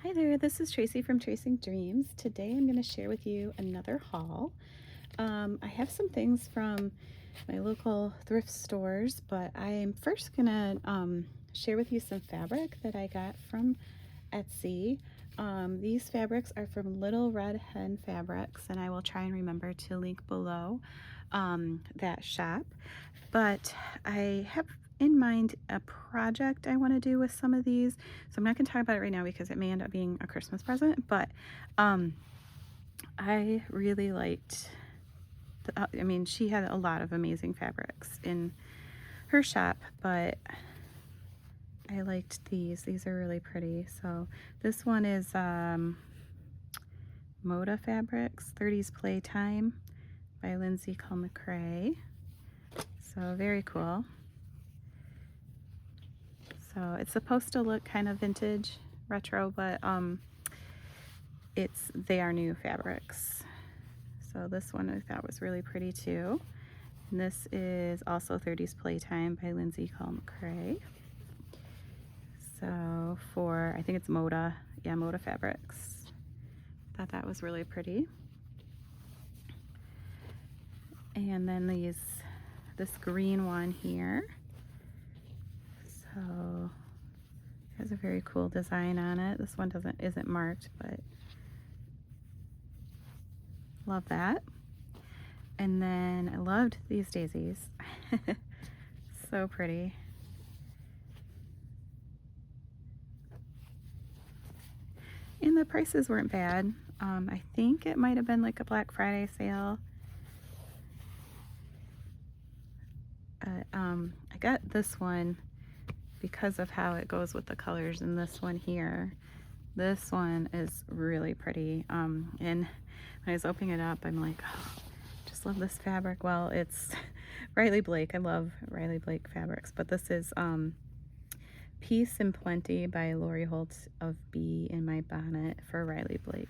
Hi there, this is Tracy from Tracing Dreams. Today I'm going to share with you another haul. I have some things from my local thrift stores, but I am first going to share with you some fabric that I got from Etsy. These fabrics are from Little Red Hen Fabrics, and I will try and remember to link below that shop. But I have in mind a project I want to do with some of these. So I'm not going to talk about it right now because it may end up being a Christmas present, but I really liked I mean, she had a lot of amazing fabrics in her shop, but I liked these. These are really pretty. So this one is Moda Fabrics 30s Playtime by Lindsay McCrae. So very cool. So it's supposed to look kind of vintage, retro, but they are new fabrics. So this one I thought was really pretty too. And this is also 30s Playtime by Lindsay McCrae. So for, I think it's Moda, yeah, Moda Fabrics. Thought that was really pretty. And then this green one here. So it has a very cool design on it. This one isn't marked, but love that. And then I loved these daisies. So pretty. And the prices weren't bad. I think it might have been like a Black Friday sale. I got this one because of how it goes with the colors in this one here. This one is really pretty. And when I was opening it up, I'm like, oh, just love this fabric. Well, it's Riley Blake. I love Riley Blake fabrics, but this is Peace and Plenty by Lori Holt of Bee in My Bonnet for Riley Blake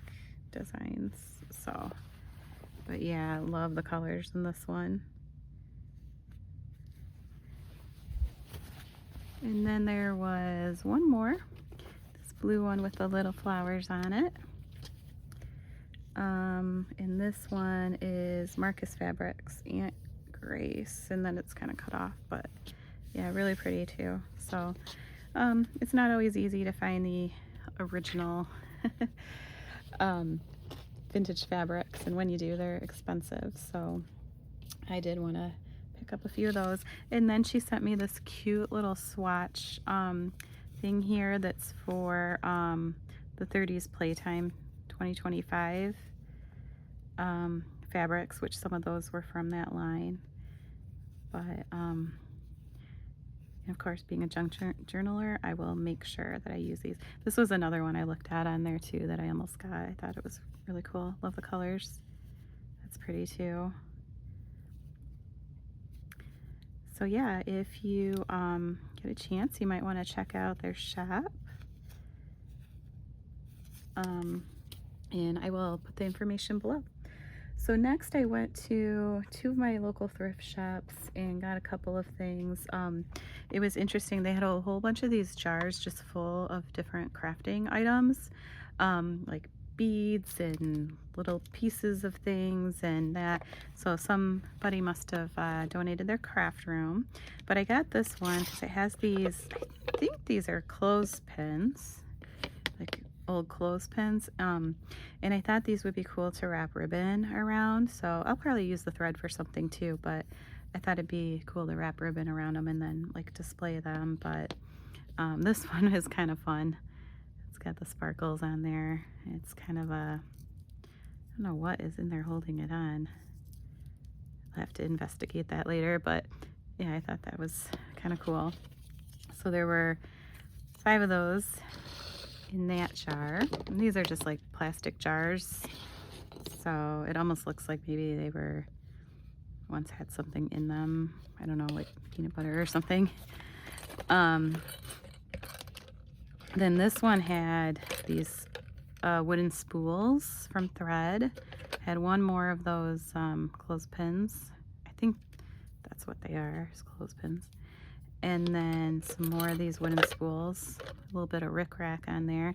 Designs. So, but yeah, love the colors in this one. And then there was one more, this blue one with the little flowers on it. And this one is Marcus Fabrics, Aunt Grace, and then it's kind of cut off, but yeah, really pretty too. So it's not always easy to find the original vintage fabrics, and when you do, they're expensive. So I did want to pick up a few of those. And then she sent me this cute little swatch thing here that's for the 30s Playtime 2025 fabrics, which some of those were from that line. But of course, being a junk journaler, I will make sure that I use these. This was another one I looked at on there too that I almost got. I thought it was really cool. Love the colors. That's pretty too. So yeah, if you get a chance, you might want to check out their shop. And I will put the information below. So next I went to two of my local thrift shops and got a couple of things. It was interesting. They had a whole bunch of these jars just full of different crafting items, like beads and little pieces of things and that. So somebody must have donated their craft room. But I got this one because it has these, I think these are clothespins, like old clothespins, and I thought these would be cool to wrap ribbon around. So I'll probably use the thread for something too, but I thought it'd be cool to wrap ribbon around them and then like display them. But this one is kind of fun. It's got the sparkles on there. It's kind of a, I don't know what is in there holding it on. I'll have to investigate that later, but yeah, I thought that was kind of cool. So there were 5 of those in that jar. And these are just like plastic jars. So it almost looks like maybe they were once had something in them. I don't know, like peanut butter or something. Then this one had these wooden spools from thread. Had one more of those clothespins. I think that's what they are, is clothespins. And then some more of these wooden spools. A little bit of rickrack on there.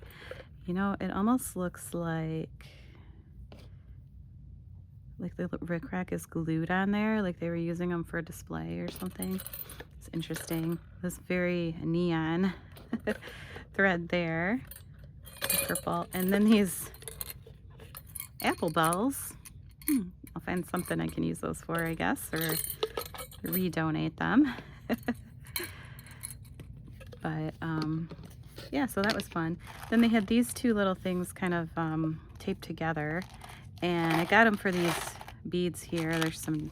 You know, it almost looks like the rickrack is glued on there, like they were using them for display or something. It's interesting. This very neon thread there, purple, and then these apple bells. I'll find something I can use those for, I guess, or redonate them. But yeah, so that was fun. Then they had these two little things kind of taped together, and I got them for these beads here. There's some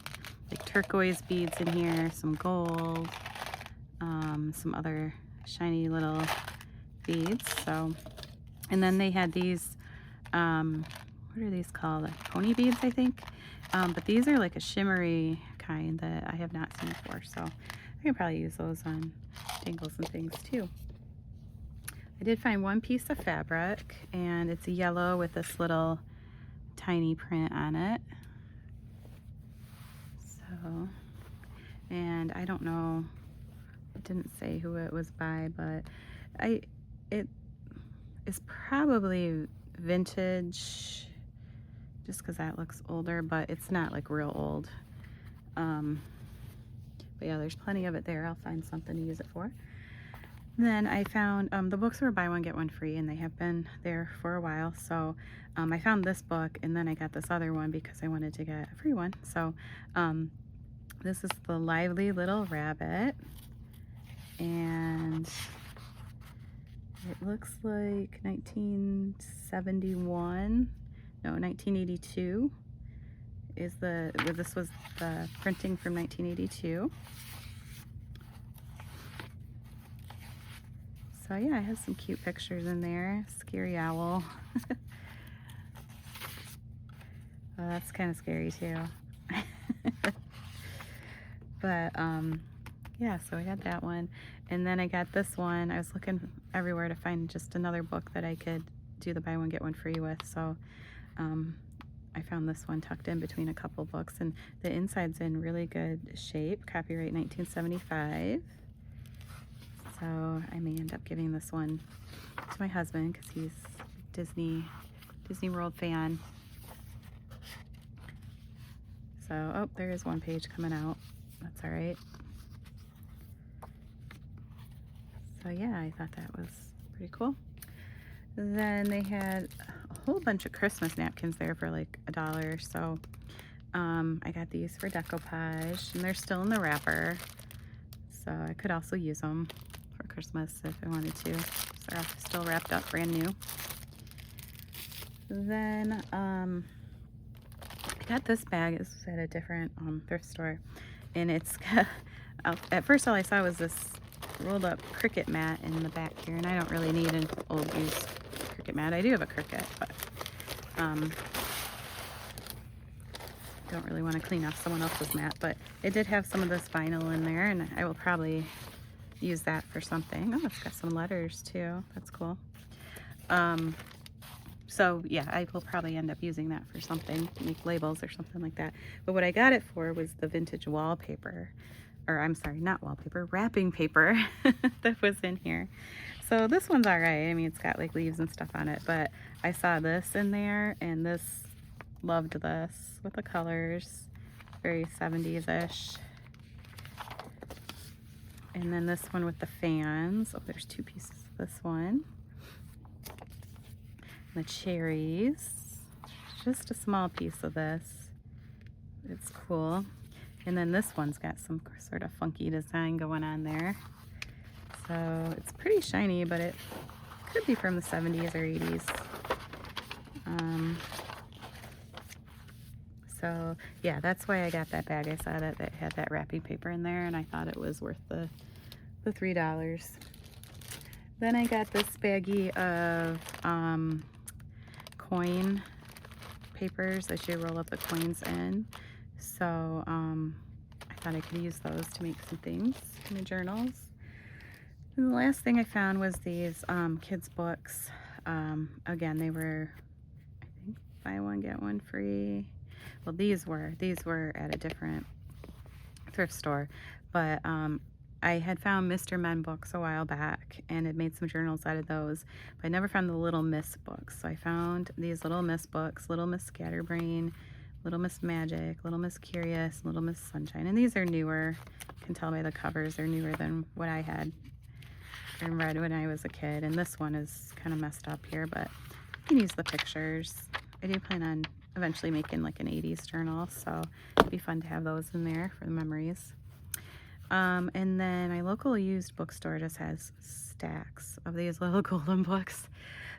like turquoise beads in here, some gold, some other shiny little beads. So, and then they had these, what are these called? Like pony beads, I think. But these are like a shimmery kind that I have not seen before. So I can probably use those on dangles and things too. I did find one piece of fabric, and it's yellow with this little tiny print on it. So, and I don't know, it didn't say who it was by, but it is probably vintage, just because that looks older, but it's not like real old. But yeah, there's plenty of it there. I'll find something to use it for. Then I found, the books were buy one get one free, and they have been there for a while. So I found this book, and then I got this other one because I wanted to get a free one. So this is The Lively Little Rabbit, and it looks like 1971, no, 1982 is this was the printing from 1982. So yeah, it has some cute pictures in there. Scary owl. Well, that's kind of scary too. But yeah, so I got that one. And then I got this one. I was looking everywhere to find just another book that I could do the buy one get one free with. So I found this one tucked in between a couple books, and the inside's in really good shape. Copyright 1975. So I may end up giving this one to my husband because he's a Disney World fan. So, oh, there is one page coming out. That's all right. So yeah, I thought that was pretty cool. Then they had a whole bunch of Christmas napkins there for like $1. So I got these for decoupage, and they're still in the wrapper. So I could also use them for Christmas if I wanted to. So they're still wrapped up brand new. Then I got this bag. It's at a different thrift store, and it's got, at first all I saw was this rolled up Cricut mat in the back here, and I don't really need an old used Cricut mat. I do have a Cricut, but don't really want to clean off someone else's mat. But it did have some of this vinyl in there, and I will probably use that for something. Oh, it's got some letters too. That's cool. So yeah, I will probably end up using that for something, make labels or something like that. But what I got it for was the vintage wallpaper, or I'm sorry, not wallpaper, wrapping paper that was in here. So this one's all right. I mean, it's got like leaves and stuff on it, but I saw this in there, and loved this with the colors, very 70s-ish. And then this one with the fans. Oh, there's two pieces of this one. The cherries, just a small piece of this. It's cool. And then this one's got some sort of funky design going on there. So it's pretty shiny, but it could be from the 70s or 80s. So yeah, that's why I got that bag. I saw that had that wrapping paper in there, and I thought it was worth the $3. Then I got this baggie of coin papers that you roll up the coins in. So I thought I could use those to make some things in my journals. And the last thing I found was these kids books. Again, they were, I think, buy one get one free. Well, these were at a different thrift store, but I had found Mr. Men books a while back and had made some journals out of those, but I never found the Little Miss books. So I found these Little Miss books, Little Miss Scatterbrain, Little Miss Magic, Little Miss Curious, Little Miss Sunshine. And these are newer. You can tell by the covers they're newer than what I had and read when I was a kid. And this one is kind of messed up here, but you can use the pictures. I do plan on eventually making like an 80s journal, so it'd be fun to have those in there for the memories. And then my local used bookstore just has stacks of these little golden books.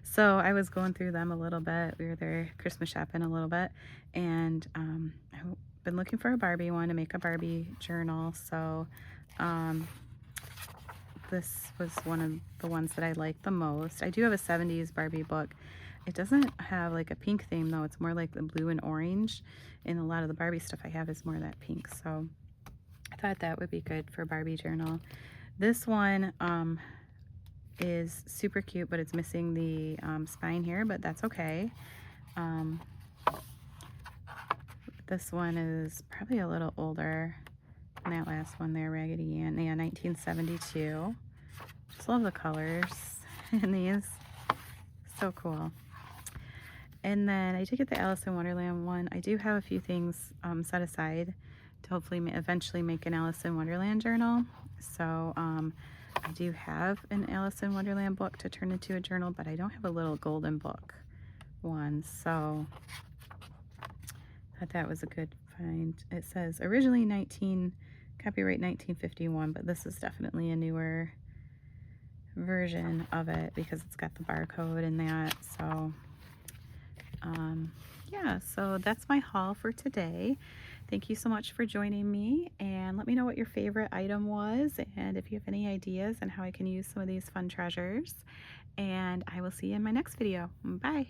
So I was going through them a little bit. We were there Christmas shopping a little bit, and I've been looking for a Barbie one to make a Barbie journal. So this was one of the ones that I liked the most. I do have a 70s Barbie book. It doesn't have like a pink theme though. It's more like the blue and orange, and a lot of the Barbie stuff I have is more that pink. So I thought that would be good for Barbie journal. This one is super cute, but it's missing the spine here, but that's okay. This one is probably a little older than that last one there, Raggedy Ann. Yeah, 1972. Just love the colors in these. So cool. And then I did get the Alice in Wonderland one. I do have a few things set aside to hopefully eventually make an Alice in Wonderland journal. So I do have an Alice in Wonderland book to turn into a journal, but I don't have a little golden book one. So I thought that was a good find. It says originally copyright 1951, but this is definitely a newer version of it because it's got the barcode and that. So yeah, so that's my haul for today. Thank you so much for joining me, and let me know what your favorite item was and if you have any ideas on how I can use some of these fun treasures. And I will see you in my next video. Bye.